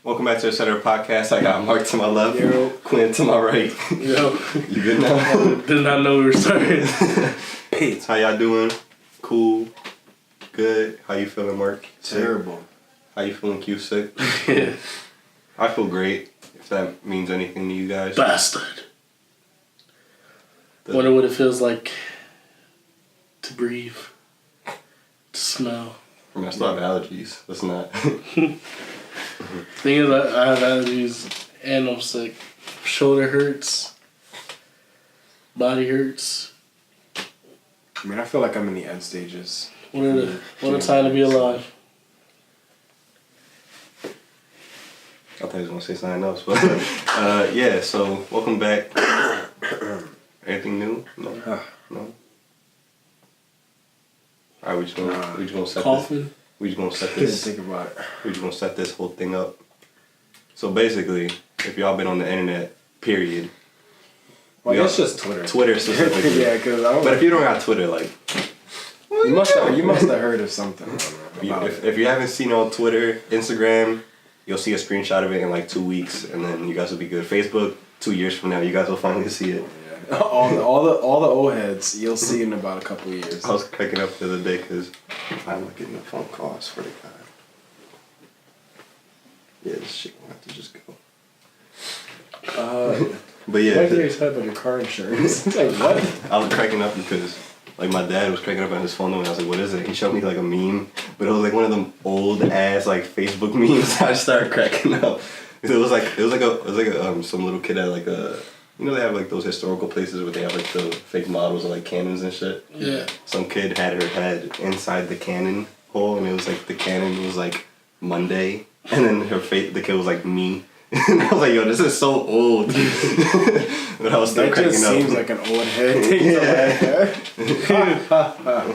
Welcome back to the Center Podcast. I got Mark to my left, Yo. Quinn to my right. Yo. You good now? Did not know we were starting. Peace. How y'all doing? Cool. Good. How you feeling, Mark? Terrible. How you feeling, Q? Sick? Yeah. I feel great, if that means anything to you guys. Bastard. Wonder what it feels like to breathe, to smell. I mean, I still have allergies. That's not. Thing is, I have allergies and I'm sick. Shoulder hurts. Body hurts. I mean, I feel like I'm in the end stages. What a time to be alive. I thought he was going to say something else, but yeah, so welcome back. Anything new? No? No? Alright, we just gonna set Coffee? this. We just gonna set Didn't this. think about it. We just gonna set this whole thing up. So basically, if y'all been on the internet, period. Well, I guess just Twitter. Twitter specifically. Yeah, because I don't. But if you don't got Twitter, like, you must have heard of something. if you haven't seen on Twitter, Instagram, you'll see a screenshot of it in like 2 weeks, and then you guys will be good. Facebook, 2 years from now, you guys will finally see it. Yeah. all the old heads you'll see in about a couple of years. I was cracking up the other day because I'm getting a phone call. I swear to God. Yeah, this shit gonna have to just go. But yeah. Why did you talk about your car insurance? It's like, what? I was cracking up because like my dad was cracking up on his phone and I was like, what is it? He showed me like a meme, but it was like one of them old ass like Facebook memes. I just started cracking up. It was like some little kid at like a, you know, they have like those historical places where they have like the fake models of like cannons and shit. Yeah. Some kid had her head inside the cannon hole and it was like the cannon was like Monday and then her face, the kid was like me. And I was like, yo, this is so old. But I was still cracking up. That just seems like an old head.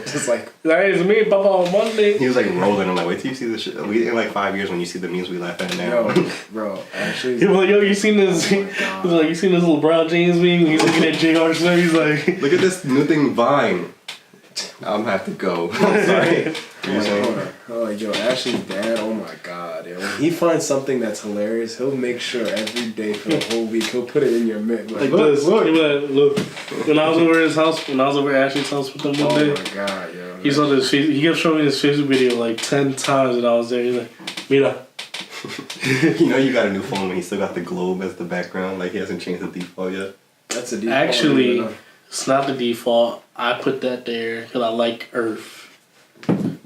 Just like, That is me, Papa, on Monday. he was like rolling. I'm like, wait till you see this shit. We in like 5 years when you see the memes we laugh at now. yo, bro, actually. He was like, yo, you seen this? He was like, you seen this LeBron James meme? He's looking at J.R. Smith. He's like, Look at this new thing, Vine. I'm gonna have to go. I'm sorry. Oh, yo, Ashley's dad, oh my God, yo. When he finds something that's hilarious, he'll make sure every day for the whole week, he'll put it in your mix. like this. Look. Look. When I was over at his house, when I was over at Ashley's house with him one day, Oh my God, yo. he saw this. He kept showing me this Facebook video like 10 times when I was there. He's like, mira. You know you got a new phone when he still got the globe as the background. Like he hasn't changed the default yet. That's a default. Actually, it's not the default. I put that there because I like Earth.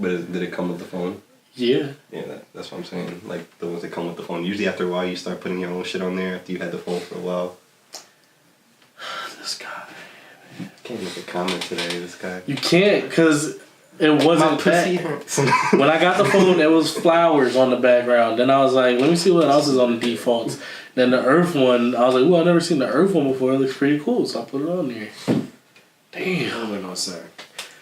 But did it come with the phone? Yeah. Yeah, that's what I'm saying. Like the ones that come with the phone. Usually after a while you start putting your own shit on there after you had the phone for a while. This guy. Can't make a comment today, this guy. You can't because it wasn't that. When I got the phone, it was flowers on the background. Then I was like, let me see what else is on the defaults. Then the Earth one, I was like, well, I've never seen the Earth one before. It looks pretty cool, so I put it on there. Damn. I don't know, sir.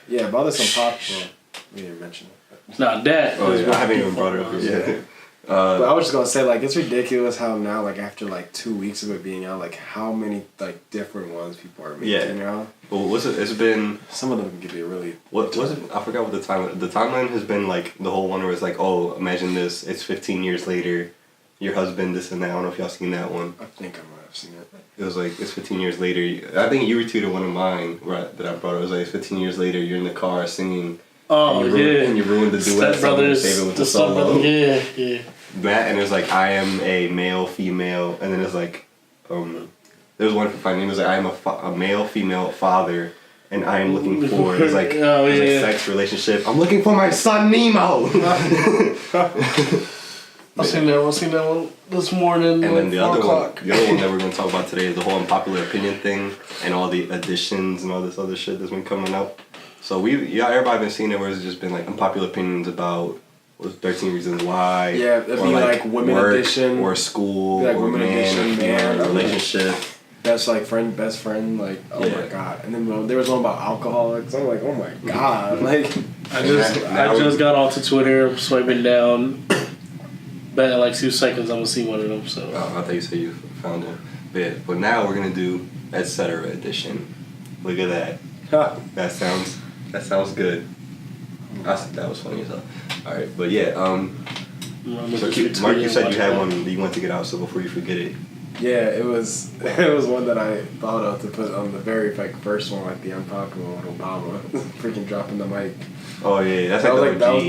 Yeah, about this Unpopular. We didn't mention it. Nah, that. Oh, yeah, I haven't even brought it up yet. But I was just gonna say, like, it's ridiculous how now, like, after like 2 weeks of it being out, like, how many like different ones people are making. Yeah. You know? Well, what's it? It's been. Some of them can be really. What was it? I forgot what the timeline. The timeline has been like the whole one where it's like, oh, imagine this. It's 15 years later. Your husband, this and that. I don't know if y'all seen that one. I think I might have seen it. It was like, it's 15 years later. I think you retweeted one of mine that I brought. It was like, it's 15 years later. You're in the car singing. Oh, and you ruined the duet. Step Brothers. Save it with the solo. Yeah, yeah. That and it was like, I am a male, female, and then it's like, there was one for my name. It was like, I am a male, female father, and I am looking for. It's like, a sex relationship. I'm looking for my son Nemo. I seen that one this morning. And then the other o'clock. one that we're gonna talk about today is the whole unpopular opinion thing and all the additions and all this other shit that's been coming up. So everybody been seeing it where it's just been like unpopular opinions about 13 Reasons Why. Yeah, it'd be like women work, edition, or school, like or women edition, man, relationship. Best friend, like, oh my God. And then there was one about alcoholics. I'm like, oh my God. Like, I just got onto Twitter, I'm swiping down. Bet in like 2 seconds I'm gonna see one of them. So I thought you said you found one. But now we're gonna do etc. edition. Look at that. That sounds good. That was funny as hell. Alright, but yeah, So Mark, you said you had one that you went to get out. So before you forget it. Yeah, it was one that I thought of to put on the very first one, like the Unpopular one, Obama, freaking dropping the mic. Oh yeah, that was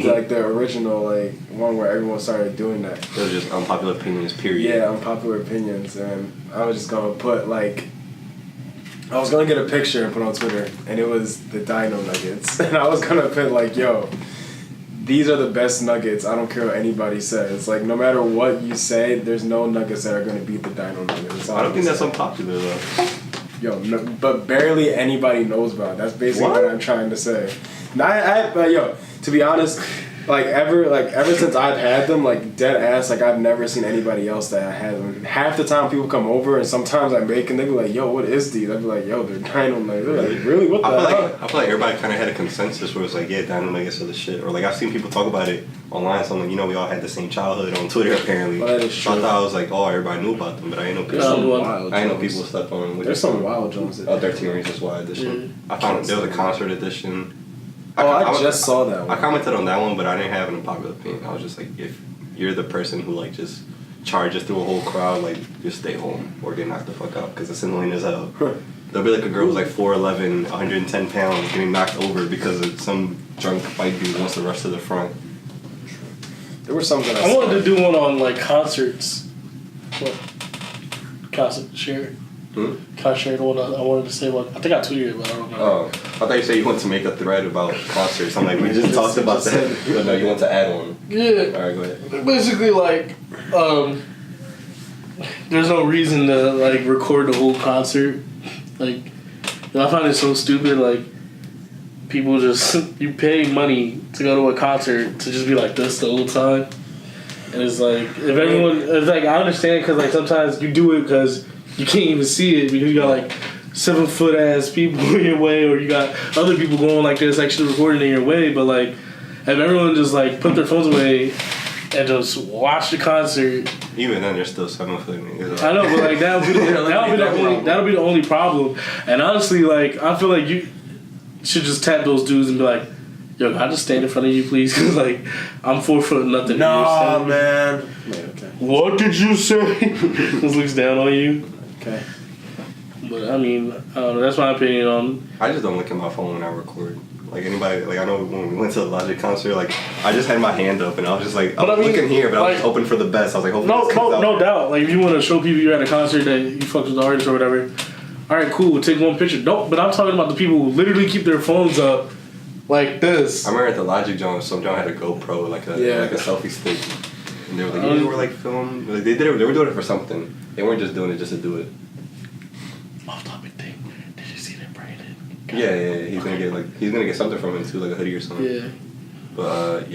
like the original one where everyone started doing that. It was just unpopular opinions, period. Yeah, unpopular opinions, and I was just gonna put I was gonna get a picture and put on Twitter, and it was the Dino Nuggets, and I was gonna put yo, these are the best nuggets. I don't care what anybody says. Like, no matter what you say, there's no nuggets that are going to beat the Dino Nuggets. I don't think that's unpopular, though. Yo, no, but barely anybody knows about it. That's basically what I'm trying to say. Now, to be honest, ever since I've had them, dead ass, I've never seen anybody else that had them. Half the time people come over, and sometimes I make and they be like, yo, what is these? I'd be like, yo, they're Dino Nuggets. They're like, really? What the hell? I feel like everybody kind of had a consensus where it's like, yeah, Dino Nuggets are the shit. Or I've seen people talk about it online, so I'm like, we all had the same childhood on Twitter apparently. Well, that is true. So I thought I was like, oh, everybody knew about them, but I ain't know people slept on them. There's some wild Jones. 13 Reasons Why edition. I found there was a concert edition. I just saw that one. I commented on that one, but I didn't have an unpopular opinion. I was just like, if you're the person who just charges through a whole crowd, just stay home or get knocked the fuck out because it's annoying as hell. There'll be a girl who's 4'11", 110 pounds getting knocked over because of some drunk white dude wants to rush to the front. There was something I wanted to do one on concerts. What? Concert share. Concert one. I wanted to say one. I think I tweeted it, but I don't know. Oh, I thought you said you wanted to make a thread about concerts. I'm like, we just talked about that. But no, you want to add one. Yeah. All right, go ahead. Basically, there's no reason to record the whole concert. I find it so stupid. People just you pay money to go to a concert to just be like this the whole time. And it's if everyone, it's I understand because sometimes you do it because you can't even see it because you got 7 foot ass people in your way, or you got other people going this actually recording in your way. But if everyone just put their phones away and just watch the concert. Even then, they're still 7 foot niggas. I know, but that'll be the only problem. And honestly, I feel like you should just tap those dudes and be like, yo, can I just stand in front of you, please? Because I'm 4 foot nothing. No, man. Yeah, okay. What did you say? Just looks down on you. Okay. But I mean, I don't know. That's my opinion on. I just don't look at my phone when I record. Anybody, I know when we went to the Logic concert, I just had my hand up and I was just I was looking here, but I was hoping for the best. I was hoping no doubt. If you want to show people you're at a concert that you fucked with the artist or whatever, all right, cool, we'll take one picture. No, but I'm talking about the people who literally keep their phones up like this. I remember at the Logic Jones, some John had a GoPro, a selfie stick, and they were like, you were film. They were doing it for something. They weren't just doing it just to do it. Off topic thing. Did you see that Brandon? Yeah. He's gonna get something from him too, a hoodie or something. Yeah. But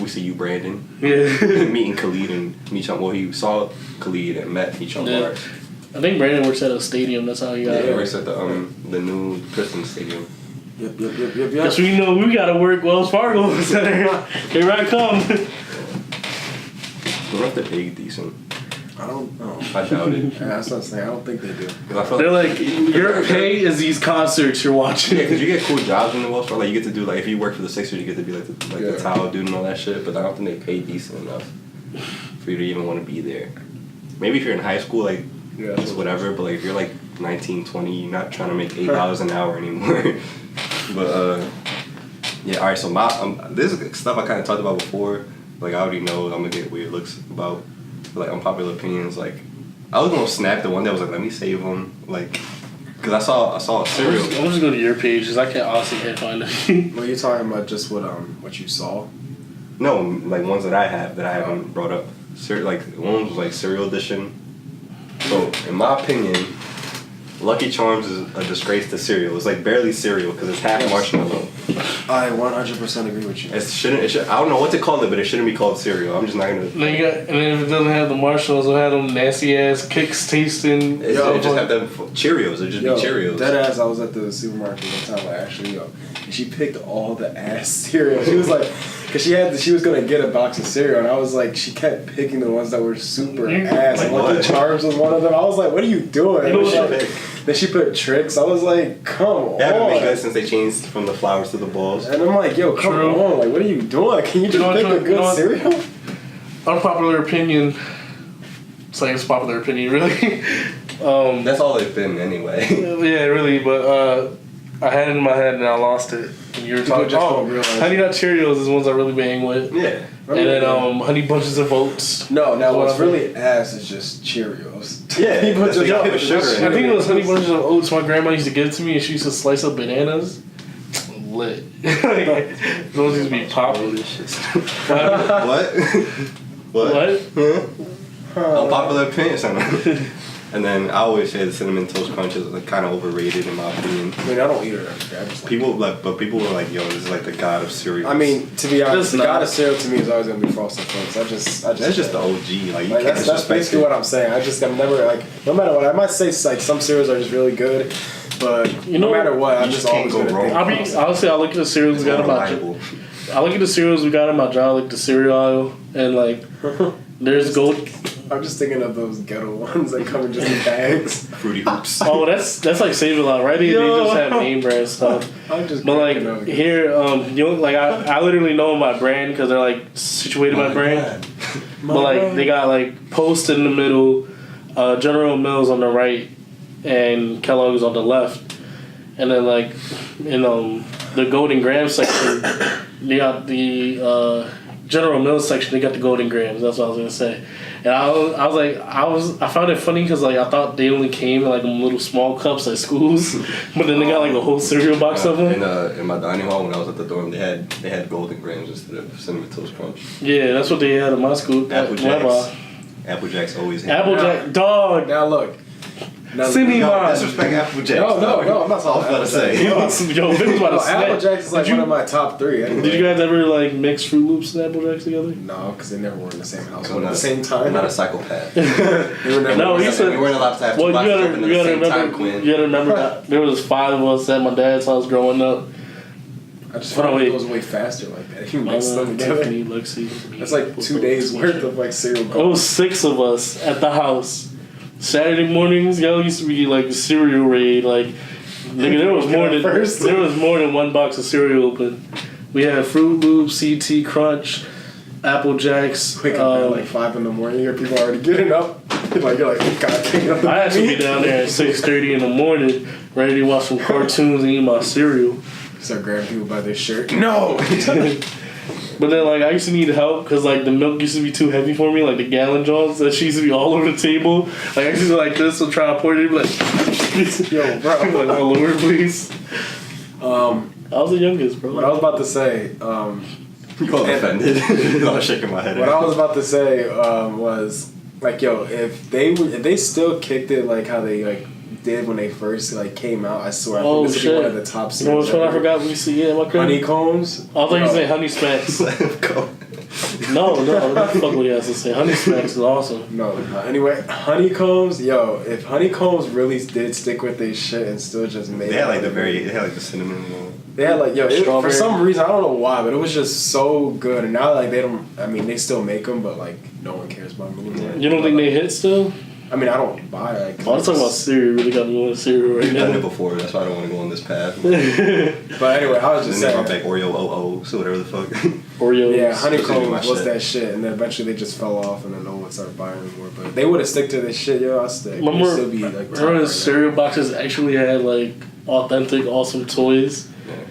we see you, Brandon. Yeah. Meeting Khalid and Meecham. Well, he saw Khalid and met Meecham Mark. I think Brandon works at a stadium. That's how he got it. Yeah, he works at the new Pistons stadium. Yep. Because we know we gotta work Wells Fargo Center. Here I come. Don't have to pay decent. I don't know. I doubt it. Yeah, that's what I'm saying. I don't think they do. They're your pay is these concerts you're watching. Yeah, because you get cool jobs in the Wells Fargo. You get to do if you work for the Sixers, you get to be the towel dude and all that shit. But I don't think they pay decent enough for you to even want to be there. Maybe if you're in high school, it's whatever. But if you're 19, 20, you're not trying to make $8 an hour anymore. But yeah, all right. So this is stuff I kind of talked about before. I already know I'm gonna get weird looks about unpopular opinions. I was gonna snap the one that was let me save them. Cause I saw a cereal. I'm just go to your page because I honestly can't find it. Well, you're talking about just what you saw? No, ones that I have that I haven't brought up. One was cereal edition. So in my opinion, Lucky Charms is a disgrace to cereal. It's barely cereal because it's half marshmallow. I 100% agree with you. It shouldn't. I don't know what to call it, but it shouldn't be called cereal. I'm just not gonna. And then if it doesn't have the marshmallows, it'll have them nasty ass kicks tasting. It just have them Cheerios. It just be Cheerios. Dead ass. I was at the supermarket one time. And she picked all the ass cereal. She was because she was gonna get a box of cereal, and I was she kept picking the ones that were super ass. Lucky Charms was one of them. I was what are you doing? Then she put Tricks. I was come on. They haven't been good since they changed from the flowers to the balls. And I'm yo, come on. What are you doing? Can you just pick a good cereal? unpopular opinion. It's like it's popular opinion, really. That's all they've been anyway. Yeah, really. But I had it in my head and I lost it. And you were talking. Honey Nut Cheerios is the ones I really bang with. Yeah. And then Honey Bunches of Oats. No, now what's really ass is just Cheerios. Yeah, Honey Bunches of Oats. Sugar. I think it was Honey Bunches of Oats my grandma used to give to me, and she used to slice up bananas. Lit. Those used to be popular. What? What? Unpopular opinion, something. And then I always say the Cinnamon Toast Crunch is like kind of overrated in my opinion. I mean, I don't eat it every day. I just people were like, "Yo, this is like the god of cereal." I mean, to be honest, the god of cereal to me is always gonna be Frosted Flakes. That's just the OG. Like, you can't that's basically what I'm saying. I'm never like, no matter what. I might say like some cereals are just really good, but no matter what, I'm just always gonna think. Honestly, I look at the cereals we got in my job. I look at the cereals we got in my job, like the cereal aisle, and like there's gold. I'm just thinking of those ghetto ones that come in just in bags. Fruity Hoops. Oh, that's like Save-A-Lot, right? They just have name brand stuff. I'm just. But like here, like I literally know my brand because they're like situated my brand. But like they got like Post in the middle, General Mills on the right, and Kellogg's on the left, and then like in the Golden Grams section, they got the General Mills section. They got the Golden Grams. That's what I was gonna say. And I found it funny because like I thought they only came in like little small cups at schools, but then they got like the whole cereal box of them. In my dining hall when I was at the dorm, they had Golden Grams instead of Cinnamon Toast Crunch. Yeah, that's what they had at my school. Apple Jacks always had. Applejack dog. Now look. Disrespect Apple Jacks. No, I'm not talking about to say. Yo, Vince about to Apple Jacks is like one of my top 3. Anyway. Did you guys ever like mix Fruit Loops and Apple Jacks together? No, because they never were in the same household at the same time. I'm not a psychopath. We weren't allowed to have two boxes open at the same time, Quinn. You gotta remember that there was 5 of us at my dad's house growing up. I just felt like it goes way faster like that. If you mix them together. That's like 2 days worth of like cereal. It was 6 of us at the house. Saturday mornings, y'all used to be like a cereal raid. Like, nigga, there was more than one box of cereal open. We had Fruit Loops, CT Crunch, Apple Jacks. Wake up at like 5 in the morning. You hear people already getting up. Like you're like, God, getting up. I had to be down there at 6:30 in the morning, ready to watch some cartoons and eat my cereal. Start grabbing people by their shirt. No. But then, like, I used to need help because, like, the milk used to be too heavy for me, like the gallon jars that she used to be all over the table. Like, I used to be like this and try to pour it in, like, yo, bro, like, all over, please. I was the youngest, bro. What I was about to say, you all offended. I was shaking my head. What I was about to say was, like, yo, if they still kicked it like how they, like, did when they first like came out, I swear I think this would be one of the top series. You know which one I forgot we see? Yeah, my crib. Honeycombs. I thought you said Honey Smacks. No, what the fuck would you have to say? Honey Smacks is awesome. No. Anyway, Honeycombs, yo, if Honeycombs really did stick with their shit and still just made they had like the cinnamon one. They had like, for some reason, I don't know why, but it was just so good. And now like they still make them, but like no one cares about them anymore. You don't think they hit still? I mean, I don't buy like. I'm talking about cereal. Really got me on cereal right now. I've done it before. That's why I don't want to go on this path. But anyway, I was just saying. And then back Oreo so whatever the fuck. Oreo. Yeah, Honeycombs was that shit, and then eventually they just fell off, and then no one started buying anymore. But they would have stick to this shit, yo. I stick. Remember when cereal boxes actually had like authentic, awesome toys?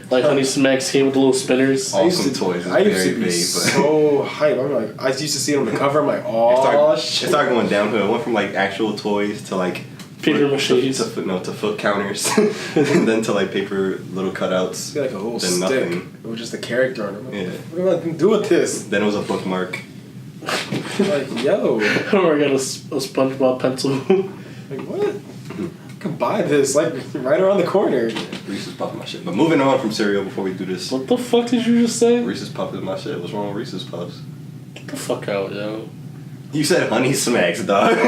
Like Honey Smacks came with the little spinners. Awesome toys. I used to be so hype. I'm like, I used to see it on the cover. I'm like, oh shit. It started going downhill. It went from like actual toys to like paper mache's to foot counters, and then to like paper little cutouts. Like a whole stick. Nothing. It was just a character on it. Like, yeah. What am I do with this? Then it was a bookmark. Like, yo. Or I got a SpongeBob pencil. Like, what? I can buy this, like, right around the corner. Reese's Puff is my shit. But moving on from cereal before we do this. What the fuck did you just say? Reese's Puff is my shit. What's wrong with Reese's Puffs? Get the fuck out, yo. You said Honey Smacks, dog. No, I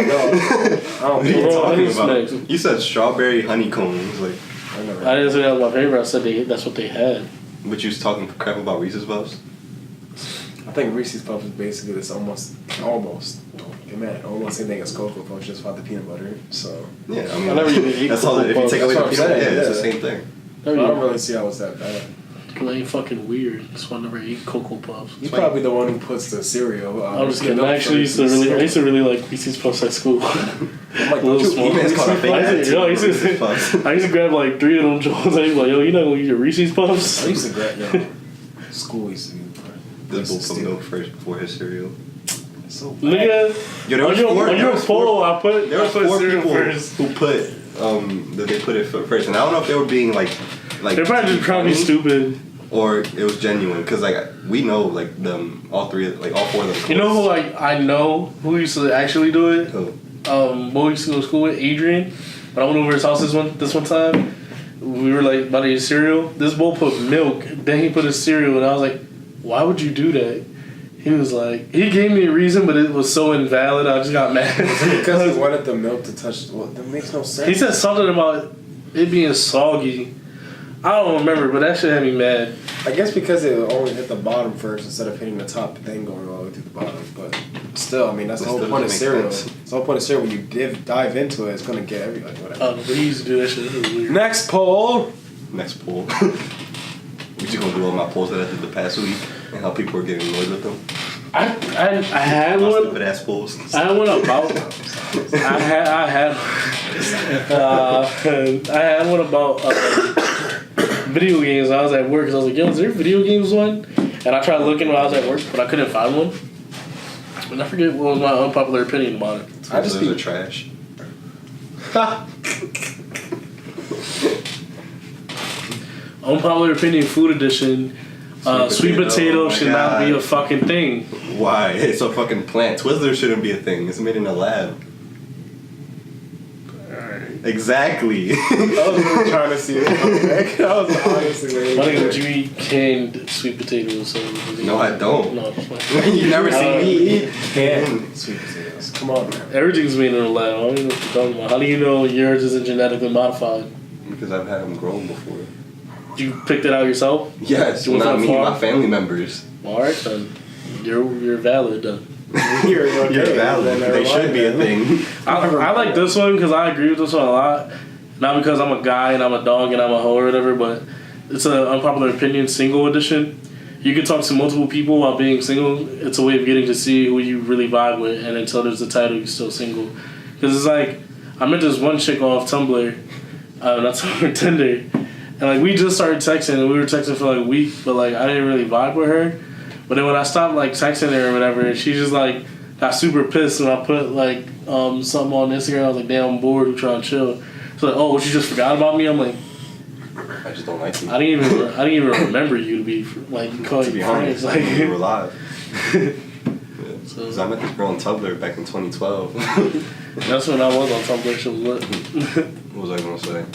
don't what are you talking about? Smacks. You said strawberry honeycombs. Like, I didn't say that was my favorite. I said that's what they had. But you was talking crap about Reese's Puffs? I think Reese's Puffs is basically this almost same thing as Cocoa Puffs, just without the peanut butter. So yeah, I mean, I never even eat that's all. If you take away the peanut butter, it's the same thing. I don't really see how it's that bad. Cause I ain't fucking weird. That's why I never eat Cocoa Puffs. You're probably the one who puts the cereal. I'm just kidding. I actually used to really like Reese's Puffs at school. I'm like, Little small. It's called a fake I used to grab like 3 of them Jones. I was like, yo, you not gonna eat your Reese's Puffs? I used to grab school used to be. This bowl put milk first before his cereal. So Nigga, Yo, there was on your poll, I put there was 4 cereal people first. who put that they put it first, and I don't know if they were being like They're probably just trying to be stupid. or it was genuine, because like we know like them all 4 of them. You know who I know who used to actually do it? Who? Boy used to go to school with Adrian, but I went over his house this one time. We were like about to eat cereal. This boy put milk, then he put his cereal, and I was like, "Why would you do that?" He was like, he gave me a reason, but it was so invalid. I just got mad. Because he wanted the milk to touch. Well, that makes no sense. He said something about it being soggy. I don't remember, but that shit had me mad. I guess because it only hit the bottom first instead of hitting the top, then going all the way through the bottom. But still, I mean, that's the whole point of cereal. It's the whole point of cereal. When you dive into it, it's gonna get everybody. Whatever. But he used to do that shit. It was weird. Next poll. Next poll. We just gonna do all my polls that I did the past week and how people were getting annoyed with them. I had My one. stupid ass polls. I had one about. I had one about video games. I was at work because I was like, "Yo, is there a video games one?" And I tried looking when I was at work, but I couldn't find one. And I forget what was my unpopular opinion about it. I just think they're trash. Unpopular opinion, food edition. Sweet potato should not be a fucking thing. Why? It's a fucking plant. Twizzlers shouldn't be a thing. It's made in a lab. Alright. Exactly. I was really trying to see it. I was honestly waiting. Why would you eat canned sweet potatoes? So No, I don't. No, it's fine. You never seen me eat Canned sweet potatoes. Come on, man. Everything's made in a lab. I don't even know what you're talking about. How do you know yours isn't genetically modified? because I've had them grown before. You picked it out yourself? Yes, You went not to a me, farm? my family members. Alright then. You're valid then. You're okay. You're valid. They should be a thing. I like this one because I agree with this one a lot. Not because I'm a guy and I'm a dog and I'm a hoe or whatever, but it's an unpopular opinion single edition. You can talk to multiple people while being single. It's a way of getting to see who you really vibe with, and until there's a title, you're still single. Because it's like, I met this one chick off Tumblr, not Tumblr, Tinder, and like we just started texting, and we were texting for like a week, but like I didn't really vibe with her. But then when I stopped like texting her or whatever, she just like got super pissed when I put like something on Instagram. I was like, damn, I'm bored, I'm trying to chill. So like, oh, you just forgot about me? I'm like, I just don't like you. I didn't even remember you to be like call To you be friends. honest, Like we were live. so, Because I met this girl on Tumblr back in 2012. that's when I was on Tumblr. She was lit. What was I gonna say?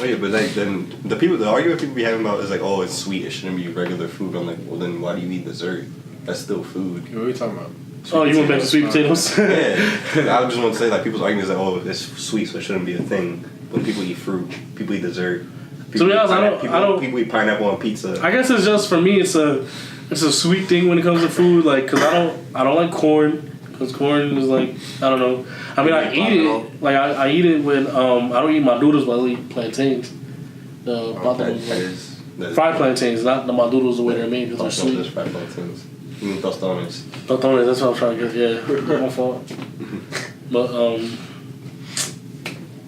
Oh yeah, but like then the argument people be having about is like, oh, it's sweet, it shouldn't be regular food. I'm like, well then why do you eat dessert? That's still food. What are we talking about? Oh, you went back to sweet potatoes? Yeah. I just want to say like people's argument is like, oh, it's sweet, so it shouldn't be a thing. When people eat fruit, people eat dessert. To be honest, I don't. People eat pineapple on pizza. I guess it's just for me. It's a sweet thing when it comes to food. Like, cause I don't like corn. Cause corn is like, I don't know. I mean, I eat it. Like I eat it when I don't eat maduros, but I eat plantains. Fried plantains, not the maduros the way they're made. Because they're sweet. Fried plantains. You mean tostones? Tostones. That's what I'm trying to get. Yeah, my fault. But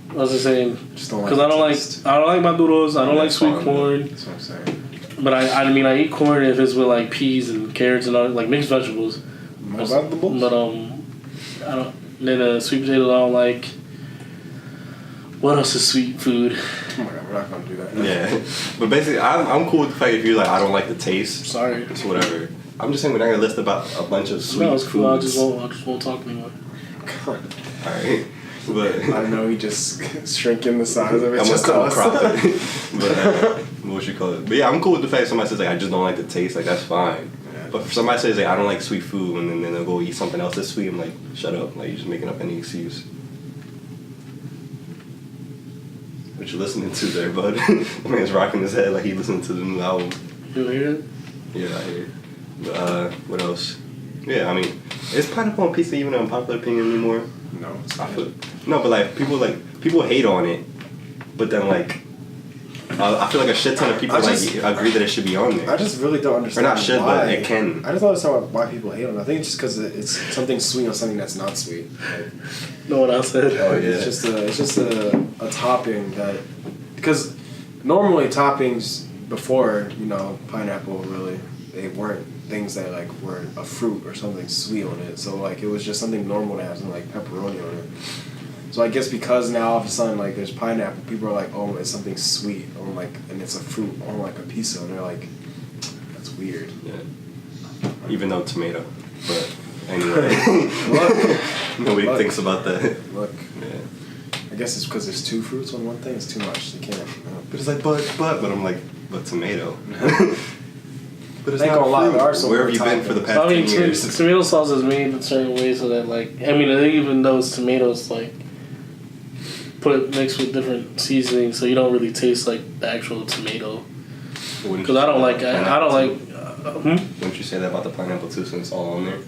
what was I saying? Because I don't like maduros. I don't like sweet corn. That's what I'm saying. But I mean I eat corn if it's with like peas and carrots and all like mixed vegetables. But I don't. Then sweet potatoes I don't like. What else is sweet food? Oh my god, we're not gonna do that. Yeah, but basically I'm cool with the fact if you're like I don't like the taste. Sorry. It's whatever. I'm just saying we're not gonna list about a bunch of sweet No, it's cool. I foods. just won't talk anymore. God. Alright. But I know he just shrinking the size of it. I'm Just gonna us. crop it. But what you call it? But yeah, I'm cool with the fact somebody says like I just don't like the taste. Like that's fine. Yeah. But if somebody says like I don't like sweet food and then they'll go eat something else that's sweet, I'm like shut up. Like you're just making up any excuse. What you listening to there, bud? Man's rocking his head like he listening to the new album. You hear it? Yeah, I hear. But what else? Yeah, I mean, is pineapple on pizza even an unpopular opinion anymore? No, it's I not. feel, no, but like people hate on it, but then like I feel like a shit ton of people agree that it should be on there. I just really don't understand. Or not should, but it can. I just don't understand why people hate on it. I think it's just because it's something sweet on something that's not sweet. Like, know what I said? Oh yeah. It's just a topping that, because normally toppings before, you know, pineapple, really, they weren't things that like were a fruit or something sweet on it. So like it was just something normal to have something like pepperoni on it. So I guess because now all of a sudden like there's pineapple, people are like, oh, it's something sweet, or like, and it's a fruit, or like a piece of, and they're like, that's weird. Yeah. Even though tomato, but anyway, nobody thinks about that. Look. Yeah. I guess it's because there's two fruits on one thing. It's too much. They can't. But it's like but I'm like, but tomato. But it's Ain't not gonna lie, there are fruit. some Where have you good been for the past I mean, 10 years? tomato sauce is made in a certain way so that like I mean, even though it's tomatoes, like mixed with different seasonings, so you don't really taste like the actual tomato. Because I don't like. Wouldn't you say that about the pineapple too, since it's all on there?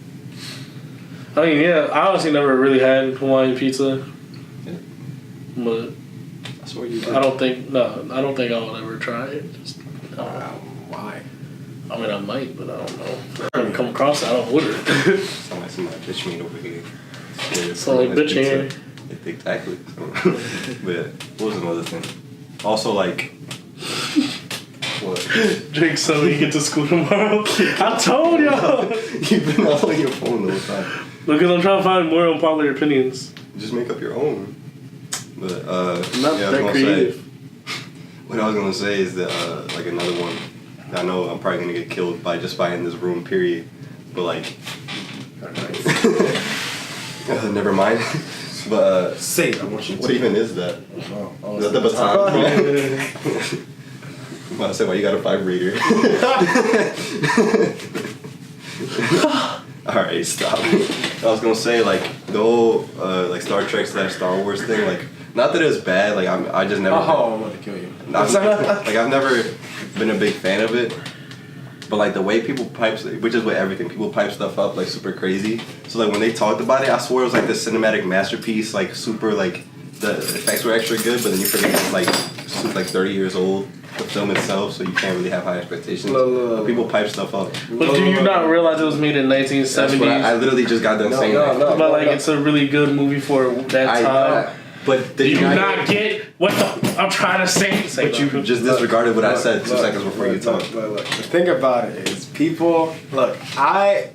I mean, yeah, I honestly never really had Hawaiian pizza, but That's what you do. I don't think I will ever try it. Just, Why? I mean, I might, but I don't know. If I come across it, I don't order it. Sound like some bitch meat over here. So like bitch here. Exactly. But what was another thing? Also, like, what? Drink so you get to school tomorrow. I told y'all. You've been all on your phone the whole time. Because I'm trying to find more unpopular opinions. Just make up your own. But Not that creative. What I was gonna say is that like another one. I know I'm probably gonna get killed by just buying this room. Period. But like, never mind. But say it. I want you to. What even is that? Oh, Is that the baton? I'm about to say, why you got a vibrator? Alright, stop. I was gonna say, like, the whole like Star Trek / Star Wars thing, like, not that it was bad, like I just never. Oh, I'm about to kill you. I've never been a big fan of it. But like the way people pipe, which is with everything, people pipe stuff up like super crazy. So like when they talked about it, I swear it was like this cinematic masterpiece, like super like the effects were extra good, but then you forget it's like 30 years old, the film itself, so you can't really have high expectations. But people pipe stuff up. But do you not realize it was made in 1970s? That's what I literally just got done saying that. But like it's a really good movie for that time. But did you not get what I'm trying to say? But you just disregarded what I said 2 seconds before you talked. Look. The thing about it is people. Look, I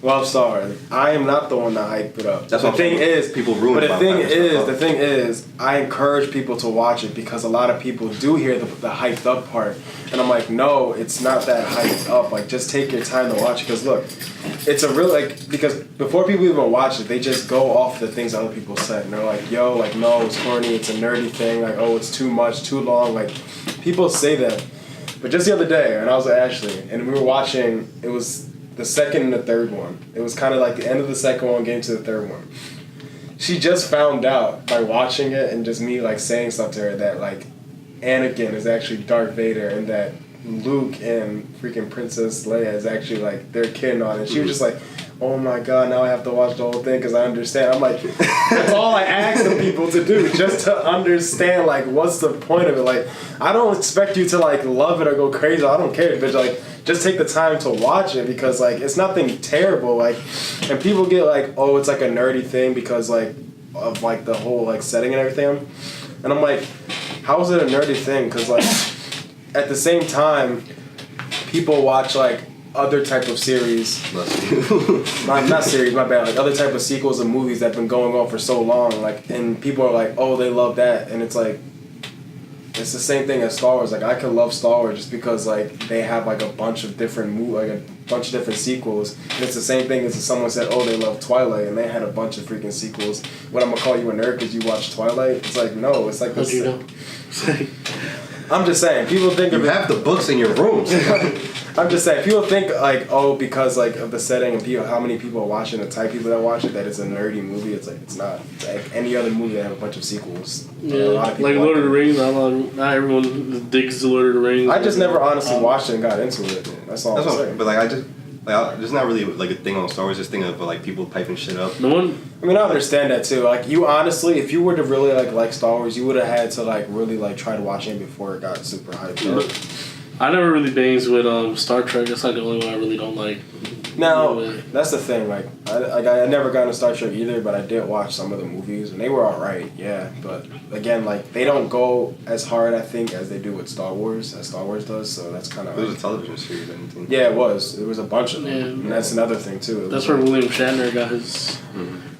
love Star Wars. I am not the one that hype it up. That's the thing is, people ruin. But the thing is, I encourage people to watch it because a lot of people do hear the hyped up part, and I'm like, no, it's not that hyped up. Like, just take your time to watch it. Because look, it's a real because before people even watch it, they just go off the things other people said, and they're like, yo, like, no, it's corny, it's a nerdy thing, like, oh, it's too much, too long. Like, people say that. But just the other day, and I was with Ashley, and we were watching. It was the second and the third one. It was kind of like the end of the second one, getting to the third one. She just found out by watching it and just me like saying stuff to her that like Anakin is actually Darth Vader and that Luke and freaking Princess Leia is actually like their kid and all that. And she was just like, oh my god, now I have to watch the whole thing because I understand. I'm like, that's all I ask the people to do, just to understand like what's the point of it. Like, I don't expect you to like love it or go crazy. I don't care, but like just take the time to watch it because like it's nothing terrible. Like, and people get like, oh, it's like a nerdy thing because like of like the whole like setting and everything. And I'm like, how is it a nerdy thing? Because like at the same time, people watch like other type of series, not series, my bad, like other type of sequels and movies that have been going on for so long, like, and people are like, oh, they love that, and it's like, it's the same thing as Star Wars. Like, I could love Star Wars just because like they have like a bunch of different bunch of different sequels, and it's the same thing as if someone said, oh, they love Twilight, and they had a bunch of freaking sequels. What, I'm gonna call you a nerd because you watch Twilight? It's like, no, it's like this. How'd you know? I'm just saying, people think you have the books in your rooms. I'm just saying, people think like, oh, because like of the setting and people, how many people are watching, the type of people that watch it, that it's a nerdy movie. It's like, it's not. It's like any other movie that have a bunch of sequels. Yeah, like Lord of the Rings. Not everyone digs the Lord of the Rings. I just never honestly watched it and got into it. That's all I'm saying. But like Like, there's not really like a thing on Star Wars. This thing of like people piping shit up. The one. I mean, I understand that too. Like, you honestly, if you were to really like Star Wars, you would have had to like really like try to watch it before it got super hyped up. I never really banged with Star Trek. That's like the only one I really don't like. Now, that's the thing. Like, I never got into Star Trek either, but I did watch some of the movies, and they were alright. Yeah, but again, like they don't go as hard, I think, as they do with Star Wars, as Star Wars does. So that's kind of. It was a television series, I think. Yeah, it was. It was a bunch of them, and that's another thing too. That's where William Shatner got his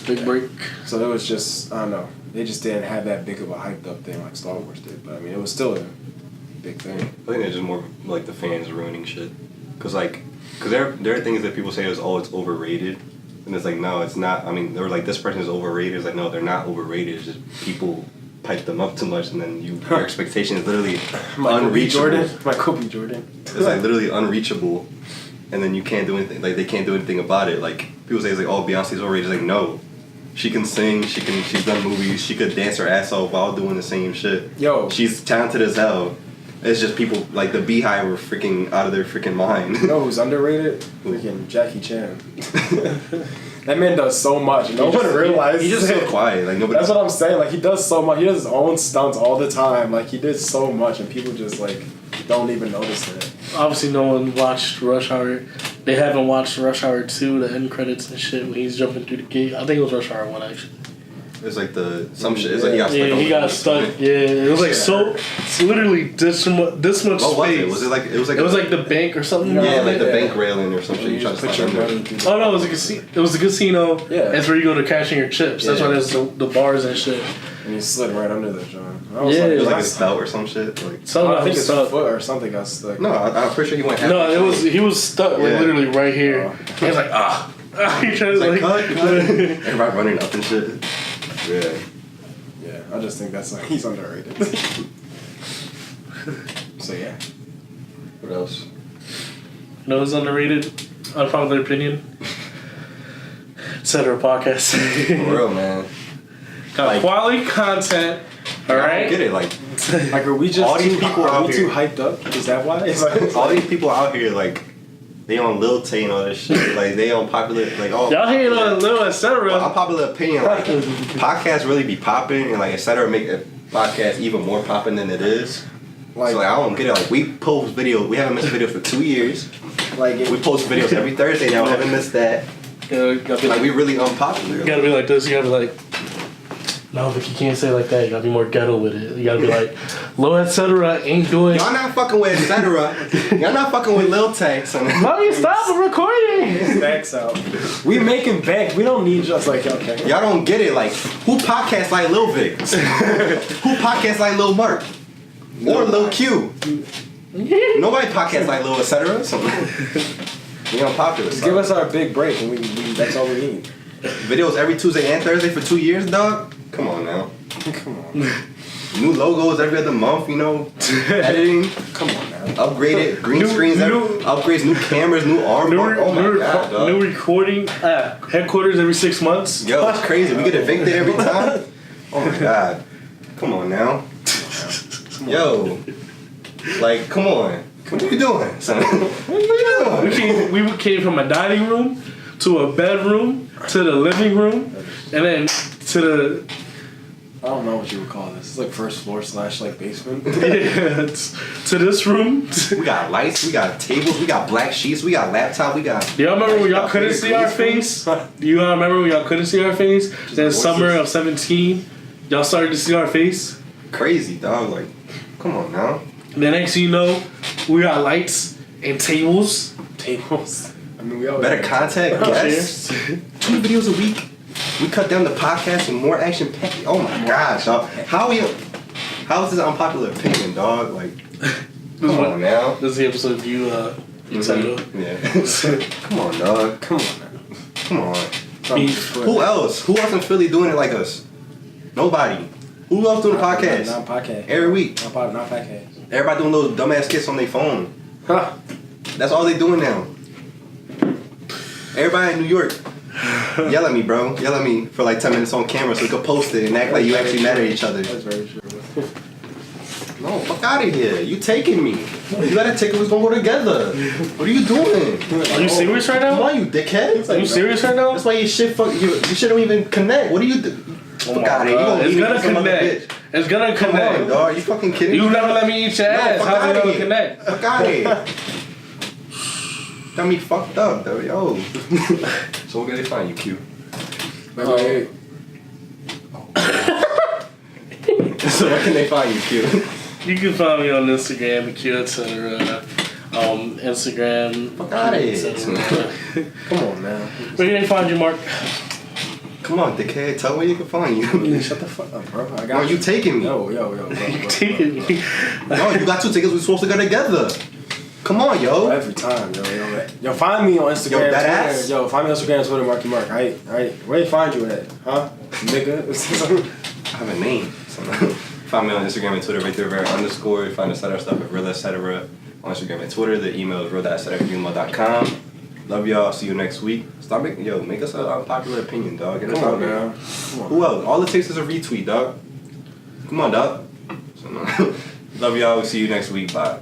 big break. So it was just, I don't know. They just didn't have that big of a hyped up thing like Star Wars did, but I mean, it was still a big thing. I think it's just more like the fans ruining shit, cause there are things that people say is it's overrated, and it's like no, it's not. I mean, they were like this person is overrated. It's like no, they're not overrated. It's just people pipe them up too much, and then your expectation is literally unreachable. Michael B. Jordan. It's like literally unreachable, and then you can't do anything. Like they can't do anything about it. Like people say it's like oh Beyonce's overrated. It's like no. She can sing, she's done movies, she could dance her ass off while doing the same shit. Yo. She's talented as hell. It's just people, like the Beehive were freaking out of their freaking mind. You know who's underrated? Freaking Jackie Chan. That man does so much. No one realizes He's just so quiet. Like nobody. That's what I'm saying. Like he does so much. He does his own stunts all the time. Like he did so much, and people just like don't even notice it. Obviously, no one watched Rush Hour. They haven't watched Rush Hour 2, the end credits and shit when he's jumping through the gate. I think it was Rush Hour 1 actually. It's like some shit. It's like he got stuck. Yeah, it was like so. It's literally this much space. What was it? Was it like it was like the bank or something? Yeah, like the bank railing or something. You try to put your money. Oh no, it was a casino. It was a casino. Yeah, that's where you go to cash in your chips. That's why there's the bars and shit. And he slid right under the John. It was like his belt or some shit. Like I think his foot or something got stuck. No, I'm pretty sure he went. No, he was stuck like literally right here. He was like he tried to like cut. Everybody running up and shit. Yeah. Yeah, I just think that's like he's underrated. So yeah. What else? You know who's underrated? Unpopular opinion. Etc. podcast. For real, man. Got quality content. All right. I don't get it. Like are we just all these people out here too hyped up? Is that why? It's like, all these people out here like. They on Lil Tay and all this shit. Like they on popular like all. Y'all hating on Lil etc. Well, unpopular opinion. Like podcasts really be popping and like etc. make a podcast even more popping than it is. Like, so, I don't get it. Like we post videos. We haven't missed videos for 2 years. Like we post videos every Thursday now. We haven't missed that. Like we really unpopular. You gotta be like this. You gotta be like. No, but you can't say it like that. You gotta be more ghetto with it. You gotta be like, Lil etc. ain't doing. Y'all not fucking with etc. Y'all not fucking with Lil Tay. Mommy, stop recording. Stacks out. We making bank. We don't need just like okay. Y'all don't get it. Like who podcasts like Lil Vic? Who podcasts like Lil Mark? Or Lil Q? Nobody podcasts like Lil etc. We unpopular. Just give us our big break, and we that's all we need. Videos every Tuesday and Thursday for 2 years, dog. Come on now. Come on. New logos every other month, you know. Editing. Come on now. Upgraded green screens, upgrades, new cameras, new artwork. Oh my god, dog. New recording headquarters every 6 months. Yo, it's crazy. We get evicted every time. Oh my god. Come on now. Yo. Like, come on. What are you doing, son? What are you doing? We came from a dining room to a bedroom to the living room and then to the. I don't know what you would call this. It's like first floor / like basement. Yeah, to this room. We got lights, we got tables, we got black sheets, we got laptop, we got. Do y'all remember when y'all couldn't see our face? Do you all remember when y'all couldn't see our face? Then summer of 17, y'all started to see our face. Crazy, dog. Like, come on now. And the next thing you know, we got lights and tables. Tables. I mean, we always better content, yes. 2 videos a week. We cut down the podcast and more action packed. Oh my gosh, dog. How is this an unpopular opinion, dog? Like, come on now. This is the episode you entitled. Yeah. Come on, dog. Come on now. Come on. Beef. Who else? Who else in Philly doing it like us? Nobody. Who else doing a podcast? Not podcast. Every week. Not podcast. Everybody doing those dumbass skits on their phone. Huh. That's all they doing now. Everybody in New York. Yell at me, bro. Yell at me for like 10 minutes on camera so we could post it and act like you actually mad at each other. That's very true. No, fuck Fuck out of here. You taking me. You gotta take it. We're gonna go together. What are you doing? Are you serious right now? Come on, you dickhead. Are you serious right now? That's why your shit you shit don't even connect. What are you do? Fuck out of here. You gonna It's leave gonna me for some other connect. bitch. It's gonna Come connect. on, dog. You fucking kidding me? You never let me eat your ass. fuck How's it outta gonna here. connect? Fuck out of here. Got me fucked up, though. Yo. So where can they find you, Q? Wait. So where can they find you, Q? You can find me on Instagram, Q, etc. Instagram. Fuck out of here. Come on, man. Where can they find you, Mark? Come on, dickhead. Tell me where you can find you. Shut the fuck up, bro. I Bro, got you taking me. Yo, bro. No, you got 2 tickets. We're supposed to go together. Come on, yo. Every time, yo, find me on Instagram. Yo, that Twitter. ass. Yo, find me on Instagram, Twitter, Marky Mark. Alright. Where they find you at, huh, nigga? I have a name. So, find me on Instagram and Twitter, right there, _. Find us at our stuff at Real Etc. On Instagram and Twitter. The email is real.etc@gmail.com. Love y'all. See you next week. Stop making make us an unpopular opinion, dog. Get us out there. Who else? All it takes is a retweet, dog. Come on, dog. Love y'all. We'll see you next week. Bye.